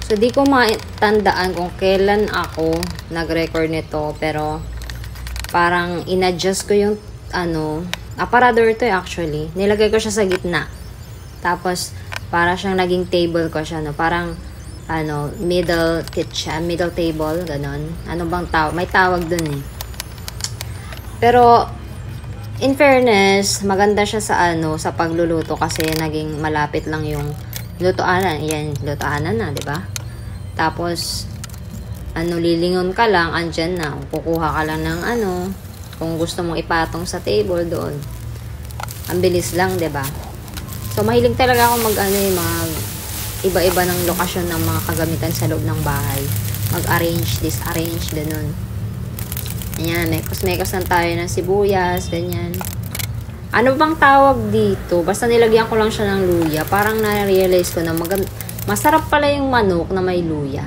So, di ko matandaan kung kailan ako nag-record nito. Pero, parang in-adjust ko yung, aparador to actually. Nilagay ko siya sa gitna. Tapos, para siyang naging table ko siya, no? Parang, middle kitchen, middle table, ganon. Ano bang tawag? May tawag dun eh. Pero, in fairness, maganda siya sa pagluluto kasi naging malapit lang yung lutoanan. Yan, lutoanan na, di ba? Tapos, lilingon ka lang, andyan na. Kukuha ka lang ng kung gusto mong ipatong sa table doon. Ang bilis lang, di ba? So, mahilig talaga ako mag iba-iba ng lokasyon ng mga kagamitan sa loob ng bahay. Mag-arrange, disarrange, ganun. Ayan, mekos-mekos lang tayo ng sibuyas, ganyan. Ano bang tawag dito? Basta nilagyan ko lang siya ng luya. Parang na-realize ko na masarap pala yung manok na may luya.